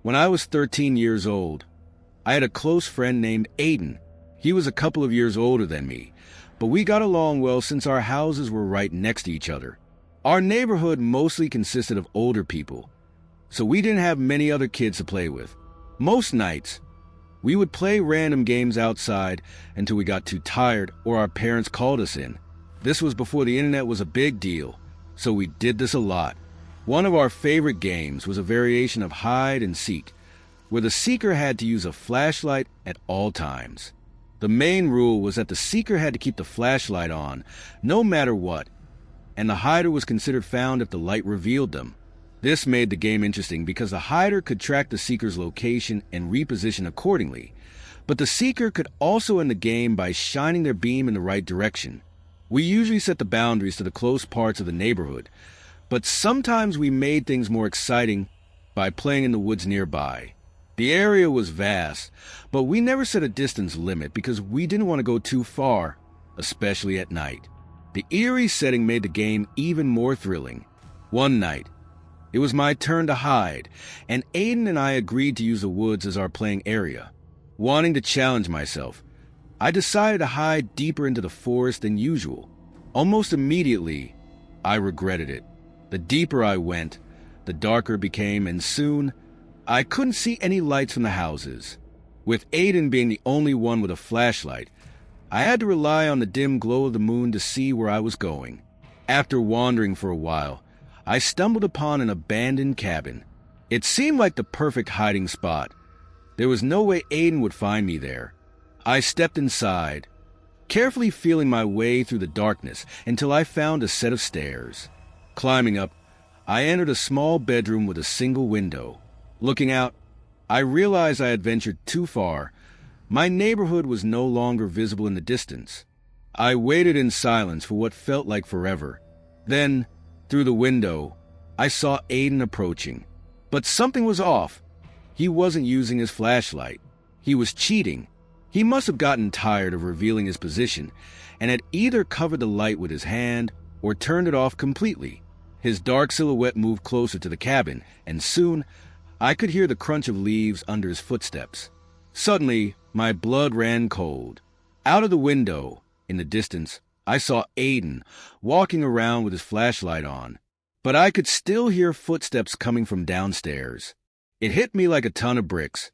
When I was 13 years old, I had a close friend named Aiden. He was a couple of years older than me, but we got along well since our houses were right next to each other. Our neighborhood mostly consisted of older people, so we didn't have many other kids to play with. Most nights, we would play random games outside until we got too tired or our parents called us in. This was before the internet was a big deal, so we did this a lot. One of our favorite games was a variation of hide and seek, where the seeker had to use a flashlight at all times. The main rule was that the seeker had to keep the flashlight on, no matter what, and the hider was considered found if the light revealed them. This made the game interesting because the hider could track the seeker's location and reposition accordingly, but the seeker could also end the game by shining their beam in the right direction. We usually set the boundaries to the close parts of the neighborhood, but sometimes we made things more exciting by playing in the woods nearby. The area was vast, but we never set a distance limit because we didn't want to go too far, especially at night. The eerie setting made the game even more thrilling. One night, it was my turn to hide, and Aiden and I agreed to use the woods as our playing area. Wanting to challenge myself, I decided to hide deeper into the forest than usual. Almost immediately, I regretted it. The deeper I went, the darker it became, and soon, I couldn't see any lights from the houses. With Aiden being the only one with a flashlight, I had to rely on the dim glow of the moon to see where I was going. After wandering for a while, I stumbled upon an abandoned cabin. It seemed like the perfect hiding spot. There was no way Aiden would find me there. I stepped inside, carefully feeling my way through the darkness until I found a set of stairs. Climbing up, I entered a small bedroom with a single window. Looking out, I realized I had ventured too far. My neighborhood was no longer visible in the distance. I waited in silence for what felt like forever. Then, through the window, I saw Aiden approaching. But something was off. He wasn't using his flashlight. He was cheating. He must have gotten tired of revealing his position and had either covered the light with his hand or turned it off completely. His dark silhouette moved closer to the cabin, and soon I could hear the crunch of leaves under his footsteps. Suddenly, my blood ran cold. Out of the window, in the distance, I saw Aiden walking around with his flashlight on, but I could still hear footsteps coming from downstairs. It hit me like a ton of bricks.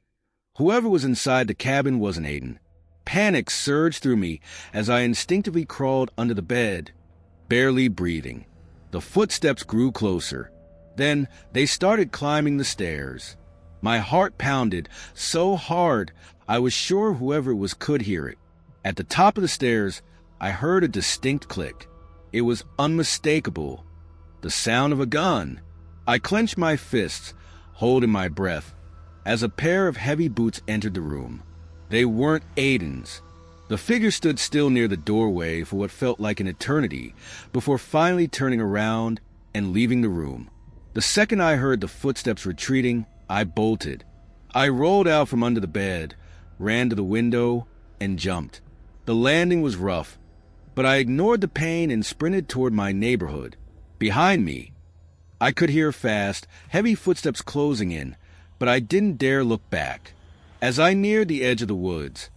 Whoever was inside the cabin wasn't Aiden. Panic surged through me as I instinctively crawled under the bed, barely breathing. The footsteps grew closer. Then they started climbing the stairs. My heart pounded so hard I was sure whoever it was could hear it. At the top of the stairs, I heard a distinct click. It was unmistakable. The sound of a gun. I clenched my fists, holding my breath, as a pair of heavy boots entered the room. They weren't Aiden's. The figure stood still near the doorway for what felt like an eternity before finally turning around and leaving the room. The second I heard the footsteps retreating, I bolted. I rolled out from under the bed, ran to the window, and jumped. The landing was rough, but I ignored the pain and sprinted toward my neighborhood. Behind me, I could hear fast, heavy footsteps closing in, but I didn't dare look back. As I neared the edge of the woods,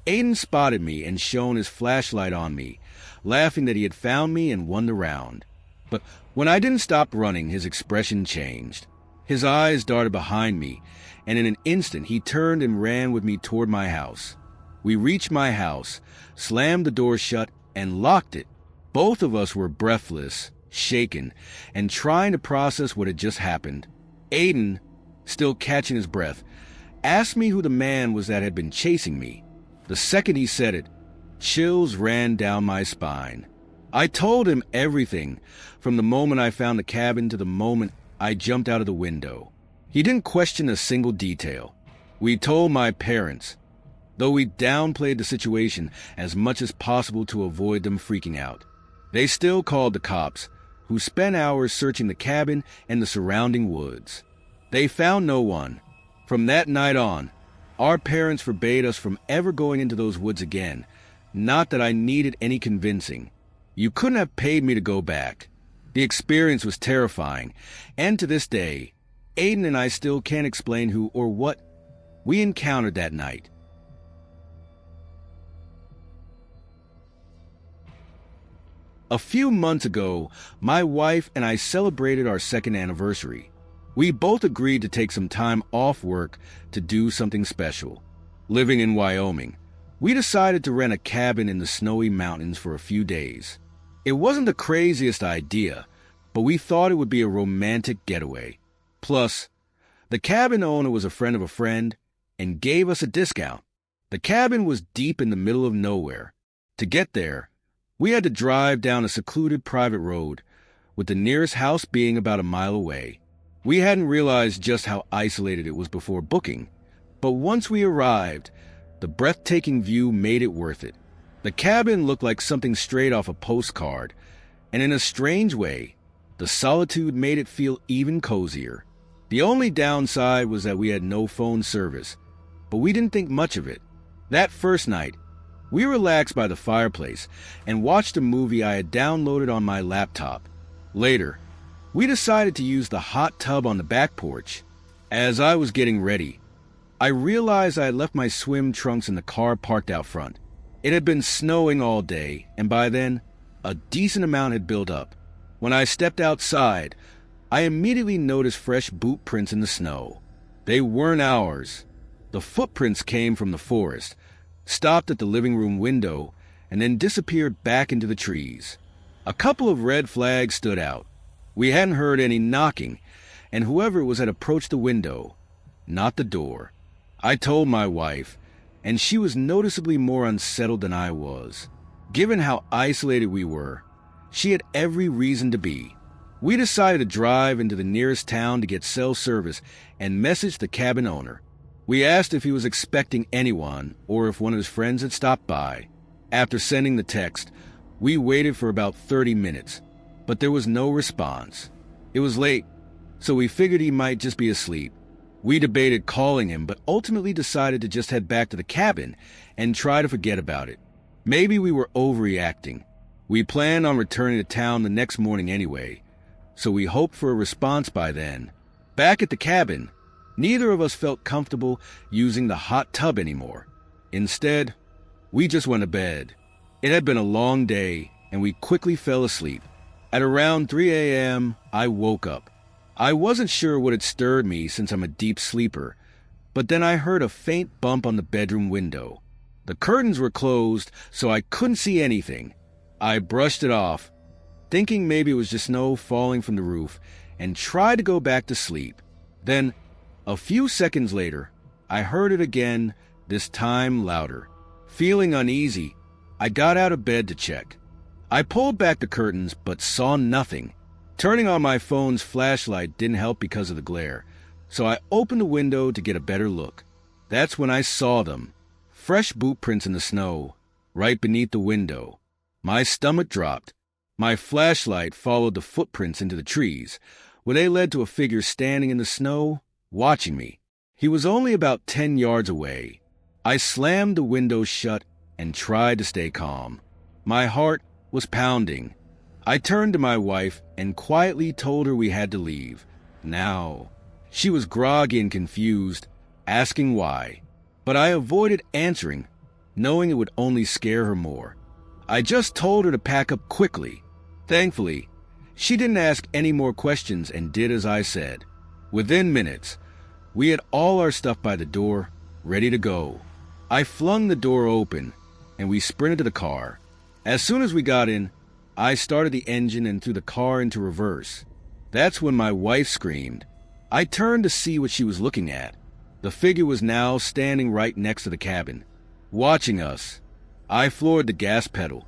Aiden spotted me and shone his flashlight on me, laughing that he had found me and won the round. But when I didn't stop running, his expression changed. His eyes darted behind me, and in an instant he turned and ran with me toward my house. We reached my house, slammed the door shut, and locked it. Both of us were breathless, shaken, and trying to process what had just happened. Aiden, still catching his breath, asked me who the man was that had been chasing me. The second he said it, chills ran down my spine. I told him everything, from the moment I found the cabin to the moment I jumped out of the window. He didn't question a single detail. We told my parents, though we downplayed the situation as much as possible to avoid them freaking out. They still called the cops, who spent hours searching the cabin and the surrounding woods. They found no one. From that night on, our parents forbade us from ever going into those woods again. Not that I needed any convincing. You couldn't have paid me to go back. The experience was terrifying, and to this day, Aiden and I still can't explain who or what we encountered that night. A few months ago, my wife and I celebrated our second anniversary. We both agreed to take some time off work to do something special. Living in Wyoming, we decided to rent a cabin in the snowy mountains for a few days. It wasn't the craziest idea, but we thought it would be a romantic getaway. Plus, the cabin owner was a friend of a friend and gave us a discount. The cabin was deep in the middle of nowhere. To get there, we had to drive down a secluded private road, with the nearest house being about a mile away. We hadn't realized just how isolated it was before booking, but once we arrived, the breathtaking view made it worth it. The cabin looked like something straight off a postcard, and in a strange way, the solitude made it feel even cozier. The only downside was that we had no phone service, but we didn't think much of it. That first night, we relaxed by the fireplace and watched a movie I had downloaded on my laptop. Later, we decided to use the hot tub on the back porch. As I was getting ready, I realized I had left my swim trunks in the car parked out front. It had been snowing all day, and by then, a decent amount had built up. When I stepped outside, I immediately noticed fresh boot prints in the snow. They weren't ours. The footprints came from the forest, stopped at the living room window, and then disappeared back into the trees. A couple of red flags stood out. We hadn't heard any knocking, and whoever it was had approached the window, not the door. I told my wife, and she was noticeably more unsettled than I was. Given how isolated we were, she had every reason to be. We decided to drive into the nearest town to get cell service and message the cabin owner. We asked if he was expecting anyone or if one of his friends had stopped by. After sending the text, we waited for about 30 minutes, but there was no response. It was late, so we figured he might just be asleep. We debated calling him, but ultimately decided to just head back to the cabin and try to forget about it. Maybe we were overreacting. We planned on returning to town the next morning anyway, so we hoped for a response by then. Back at the cabin, neither of us felt comfortable using the hot tub anymore. Instead, we just went to bed. It had been a long day, and we quickly fell asleep. At around 3 a.m., I woke up. I wasn't sure what had stirred me since I'm a deep sleeper, but then I heard a faint bump on the bedroom window. The curtains were closed, so I couldn't see anything. I brushed it off, thinking maybe it was just snow falling from the roof, and tried to go back to sleep. Then, a few seconds later, I heard it again, this time louder. Feeling uneasy, I got out of bed to check. I pulled back the curtains, but saw nothing. Turning on my phone's flashlight didn't help because of the glare, so I opened the window to get a better look. That's when I saw them. Fresh boot prints in the snow, right beneath the window. My stomach dropped. My flashlight followed the footprints into the trees, where they led to a figure standing in the snow, watching me. He was only about 10 yards away. I slammed the window shut and tried to stay calm. My heart was pounding. I turned to my wife and quietly told her we had to leave. Now, she was groggy and confused, asking why, but I avoided answering, knowing it would only scare her more. I just told her to pack up quickly. Thankfully, she didn't ask any more questions and did as I said. Within minutes, we had all our stuff by the door, ready to go. I flung the door open, and we sprinted to the car. As soon as we got in, I started the engine and threw the car into reverse. That's when my wife screamed. I turned to see what she was looking at. The figure was now standing right next to the cabin, watching us. I floored the gas pedal,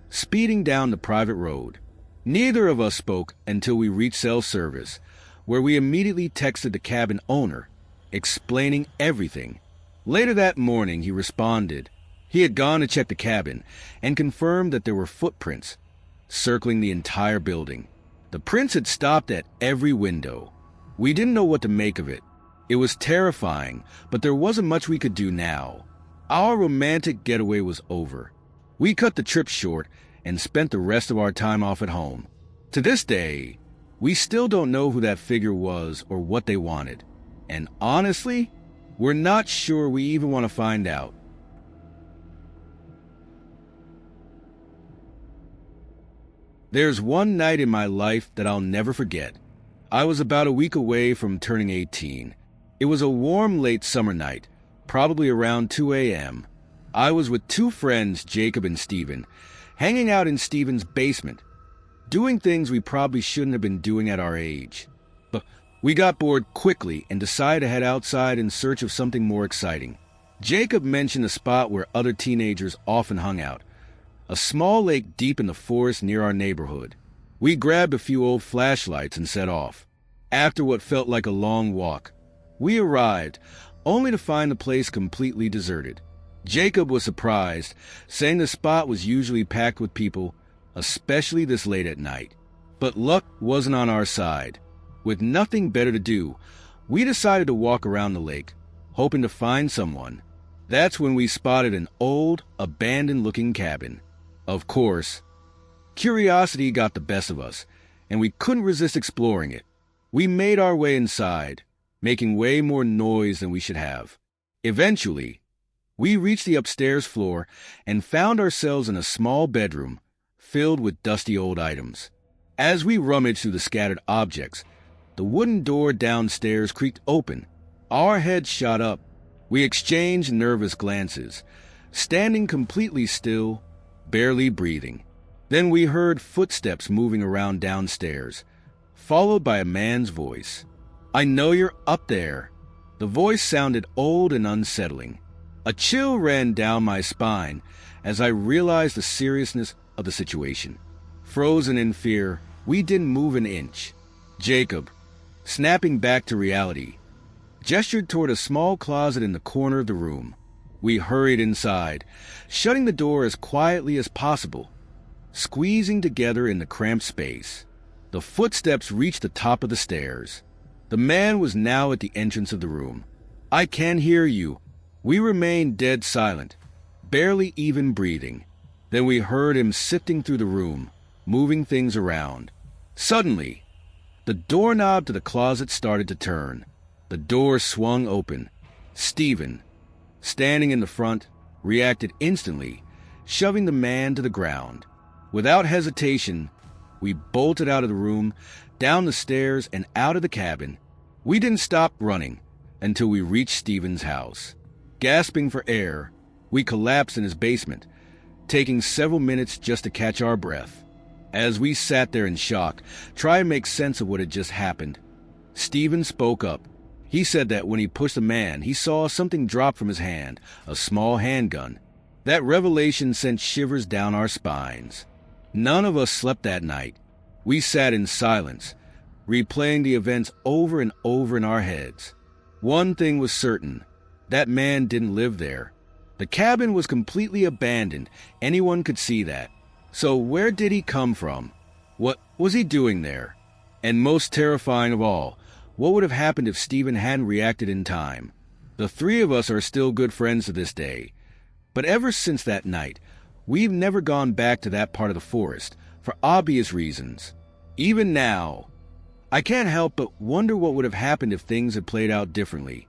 speeding down the private road. Neither of us spoke until we reached cell service, where we immediately texted the cabin owner, explaining everything. Later that morning, he responded. He had gone to check the cabin and confirmed that there were footprints circling the entire building. The prints had stopped at every window. We didn't know what to make of it. It was terrifying, but there wasn't much we could do now. Our romantic getaway was over. We cut the trip short and spent the rest of our time off at home. To this day, We still don't know who that figure was or what they wanted. And honestly, we're not sure we even want to find out. There's one night in my life that I'll never forget. I was about a week away from turning 18. It was a warm late summer night, probably around 2 a.m. I was with two friends, Jacob and Steven, hanging out in Steven's basement, doing things we probably shouldn't have been doing at our age. But we got bored quickly and decided to head outside in search of something more exciting. Jacob mentioned a spot where other teenagers often hung out, a small lake deep in the forest near our neighborhood. We grabbed a few old flashlights and set off. After what felt like a long walk, we arrived, only to find the place completely deserted. Jacob was surprised, saying the spot was usually packed with people, especially this late at night. But luck wasn't on our side. With nothing better to do, we decided to walk around the lake, hoping to find someone. That's when we spotted an old, abandoned-looking cabin. Of course, curiosity got the best of us, and we couldn't resist exploring it. We made our way inside, making way more noise than we should have. Eventually, we reached the upstairs floor and found ourselves in a small bedroom filled with dusty old items. As we rummaged through the scattered objects, the wooden door downstairs creaked open. Our heads shot up. We exchanged nervous glances, standing completely still, barely breathing. Then we heard footsteps moving around downstairs, followed by a man's voice. "I know you're up there." The voice sounded old and unsettling. A chill ran down my spine as I realized the seriousness of the situation. Frozen in fear, we didn't move an inch. Jacob, snapping back to reality, gestured toward a small closet in the corner of the room. We hurried inside, shutting the door as quietly as possible, squeezing together in the cramped space. The footsteps reached the top of the stairs. The man was now at the entrance of the room. "I can hear you." We remained dead silent, barely even breathing. Then we heard him sifting through the room, moving things around. Suddenly, the doorknob to the closet started to turn. The door swung open. Steven, standing in the front, reacted instantly, shoving the man to the ground. Without hesitation, we bolted out of the room, down the stairs, and out of the cabin. We didn't stop running until we reached Steven's house. Gasping for air, we collapsed in his basement, taking several minutes just to catch our breath. As we sat there in shock, trying to make sense of what had just happened, Steven spoke up. He said that when he pushed the man, he saw something drop from his hand, a small handgun. That revelation sent shivers down our spines. None of us slept that night. We sat in silence, replaying the events over and over in our heads. One thing was certain. That man didn't live there. The cabin was completely abandoned. Anyone could see that. So where did he come from? What was he doing there? And most terrifying of all, what would have happened if Steven hadn't reacted in time? The three of us are still good friends to this day. But ever since that night, we've never gone back to that part of the forest, for obvious reasons. Even now, I can't help but wonder what would have happened if things had played out differently.